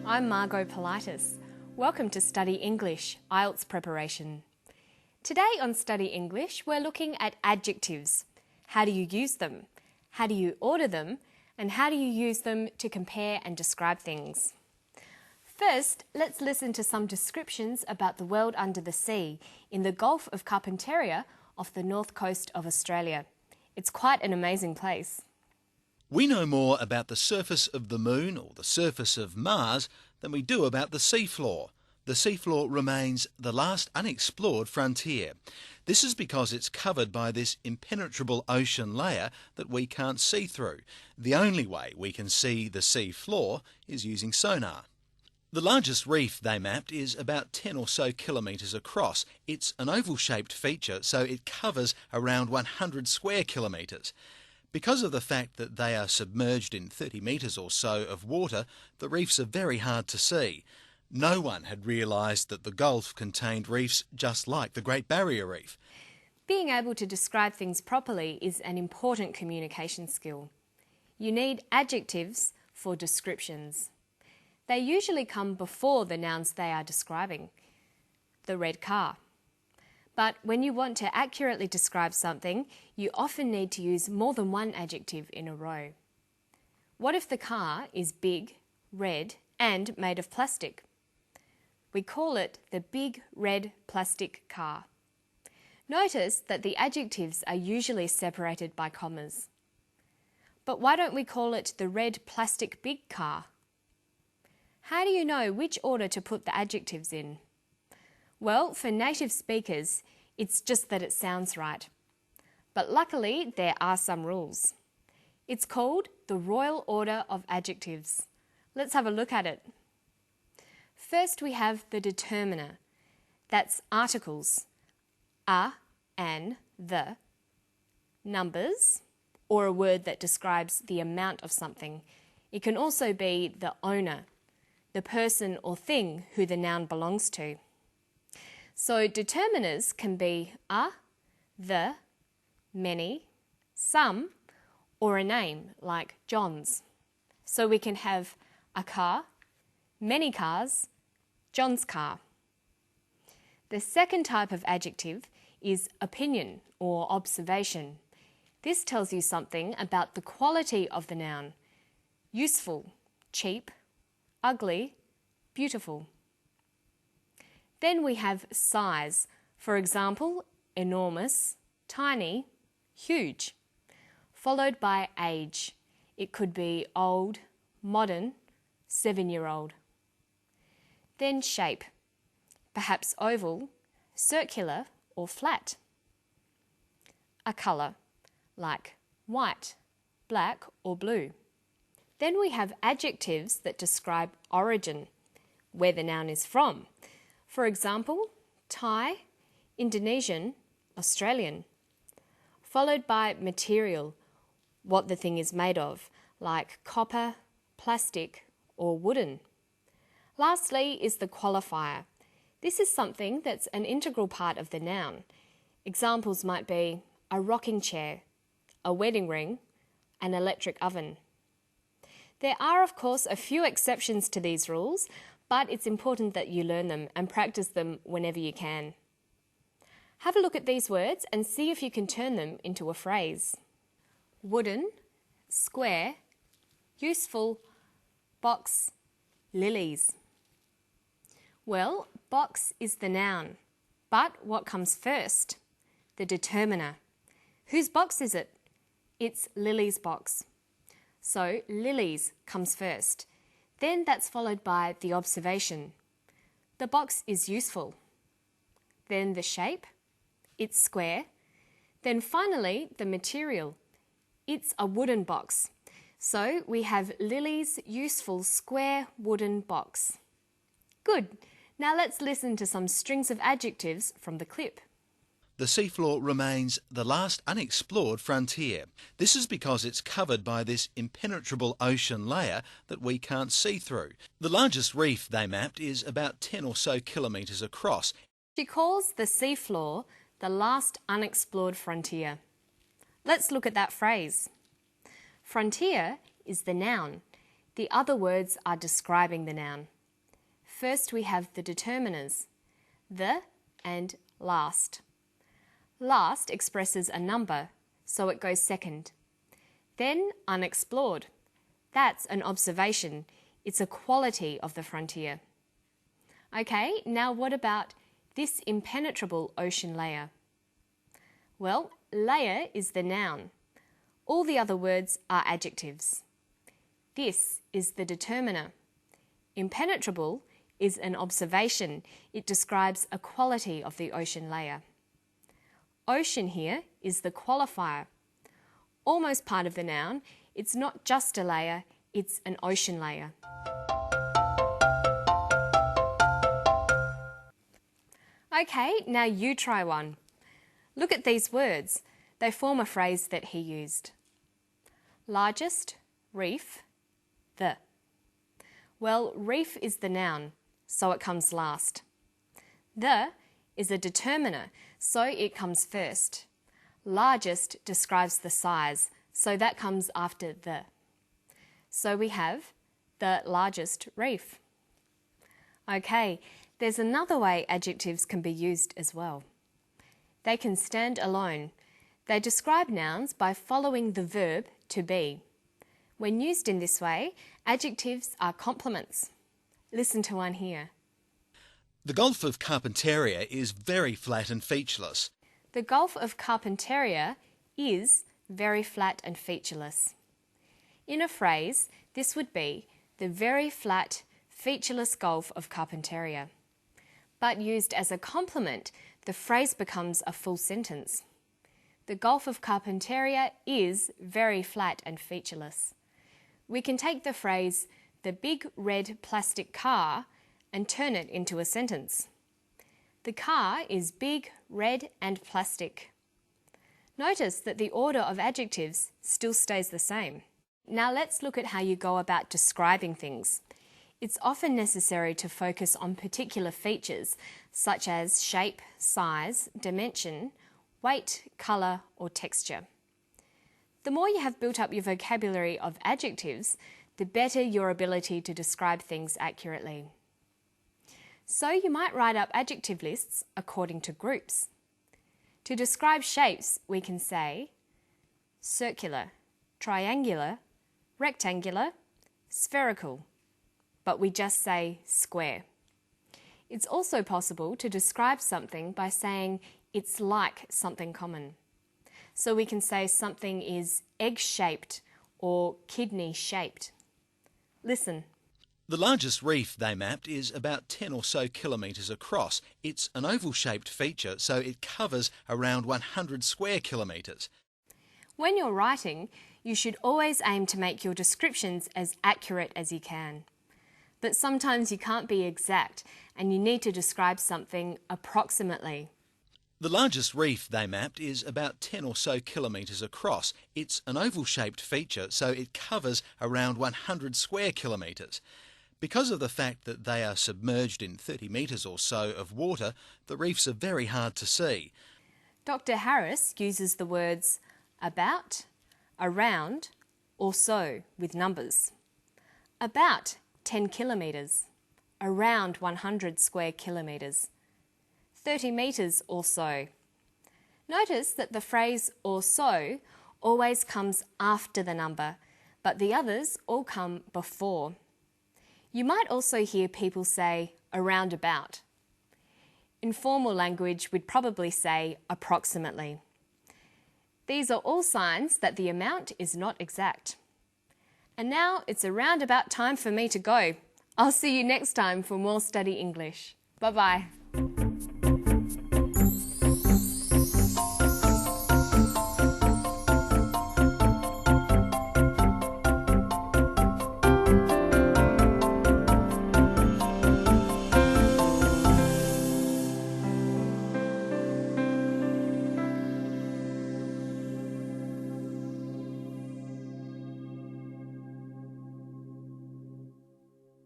I'm Margot Politis. Welcome to Study English, IELTS preparation. Today on Study English, we're looking at adjectives. How do you use them? How do you order them? And how do you use them to compare and describe things? First, let's listen to some descriptions about the world under the sea in the Gulf of Carpentaria off the north coast of Australia. It's quite an amazing place. We know more about the surface of the Moon or the surface of Mars than we do about the seafloor. The seafloor remains the last unexplored frontier. This is because it's covered by this impenetrable ocean layer that we can't see through. The only way we can see the seafloor is using sonar. The largest reef they mapped is about 10 or so kilometres across. It's an oval-shaped feature, so it covers around 100 square kilometres. Because of the fact that they are submerged in 30 metres or so of water, the reefs are very hard to see. No one had realised that the Gulf contained reefs just like the Great Barrier Reef. Being able to describe things properly is an important communication skill. You need adjectives for descriptions. They usually come before the nouns they are describing. The red car. But when you want to accurately describe something, you often need to use more than one adjective in a row. What if the car is big, red, and made of plastic? We call it the big red plastic car. Notice that the adjectives are usually separated by commas. But why don't we call it the red plastic big car? How do you know which order to put the adjectives in? Well, for native speakers, it's just that it sounds right. But luckily, there are some rules. It's called the Royal Order of Adjectives. Let's have a look at it. First, we have the determiner. That's articles, a, an, the. Numbers, or a word that describes the amount of something. It can also be the owner, the person or thing who the noun belongs to. So determiners can be a, the, many, some, or a name like John's. So we can have a car, many cars, John's car. The second type of adjective is opinion or observation. This tells you something about the quality of the noun. Useful, cheap, ugly, beautiful. Then we have size. For example, enormous, tiny, huge. Followed by age. It could be old, modern, 7-year-old. Then shape. Perhaps oval, circular or flat. A colour, like white, black or blue. Then we have adjectives that describe origin, where the noun is from. For example, Thai, Indonesian, Australian. Followed by material, what the thing is made of, like copper, plastic or wooden. Lastly is the qualifier. This is something that's an integral part of the noun. Examples might be a rocking chair, a wedding ring, an electric oven. There are, of course, a few exceptions to these rules, but it's important that you learn them and practice them whenever you can. Have a look at these words and see if you can turn them into a phrase. Wooden, square, useful, box, lilies. Well, box is the noun, but what comes first? The determiner. Whose box is it? It's Lily's box. So lilies comes first. Then that's followed by the observation. The box is useful. Then the shape. It's square. Then finally the material. It's a wooden box. So we have Lily's useful square wooden box. Good. Now let's listen to some strings of adjectives from the clip. The seafloor remains the last unexplored frontier. This is because it's covered by this impenetrable ocean layer that we can't see through. The largest reef they mapped is about 10 or so kilometres across. She calls the seafloor the last unexplored frontier. Let's look at that phrase. Frontier is the noun. The other words are describing the noun. First we have the determiners, the and last. Last expresses a number, so it goes second. Then unexplored. That's an observation. It's a quality of the frontier. Okay, now what about this impenetrable ocean layer? Well, layer is the noun. All the other words are adjectives. This is the determiner. Impenetrable is an observation. It describes a quality of the ocean layer. Ocean here is the qualifier. Almost part of the noun, it's not just a layer, it's an ocean layer. Okay, now you try one. Look at these words. They form a phrase that he used. Largest, reef, the. Well, reef is the noun, so it comes last. The is a determiner, so it comes first. Largest describes the size, so that comes after the. So we have the largest reef. Okay, there's another way adjectives can be used as well. They can stand alone. They describe nouns by following the verb to be. When used in this way, adjectives are complements. Listen to one here. The Gulf of Carpentaria is very flat and featureless. The Gulf of Carpentaria is very flat and featureless. In a phrase, this would be the very flat, featureless Gulf of Carpentaria. But used as a complement, the phrase becomes a full sentence. The Gulf of Carpentaria is very flat and featureless. We can take the phrase, the big red plastic car, and turn it into a sentence. The car is big, red, and plastic. Notice that the order of adjectives still stays the same. Now let's look at how you go about describing things. It's often necessary to focus on particular features such as shape, size, dimension, weight, colour, or texture. The more you have built up your vocabulary of adjectives, the better your ability to describe things accurately. So you might write up adjective lists according to groups. To describe shapes, we can say circular, triangular, rectangular, spherical, but we just say square. It's also possible to describe something by saying it's like something common. So we can say something is egg-shaped or kidney-shaped. Listen. The largest reef they mapped is about 10 or so kilometres across. It's an oval-shaped feature, so it covers around 100 square kilometres. When you're writing, you should always aim to make your descriptions as accurate as you can. But sometimes you can't be exact and you need to describe something approximately. The largest reef they mapped is about 10 or so kilometres across. It's an oval-shaped feature, so it covers around 100 square kilometres. Because of the fact that they are submerged in 30 metres or so of water, the reefs are very hard to see. Dr. Harris uses the words about, around, or so with numbers. About 10 kilometres, around 100 square kilometres, 30 metres or so. Notice that the phrase or so always comes after the number, but the others all come before. You might also hear people say around about. In formal language, we'd probably say approximately. These are all signs that the amount is not exact. And now it's around about time for me to go. I'll see you next time for more Study English. Bye-bye.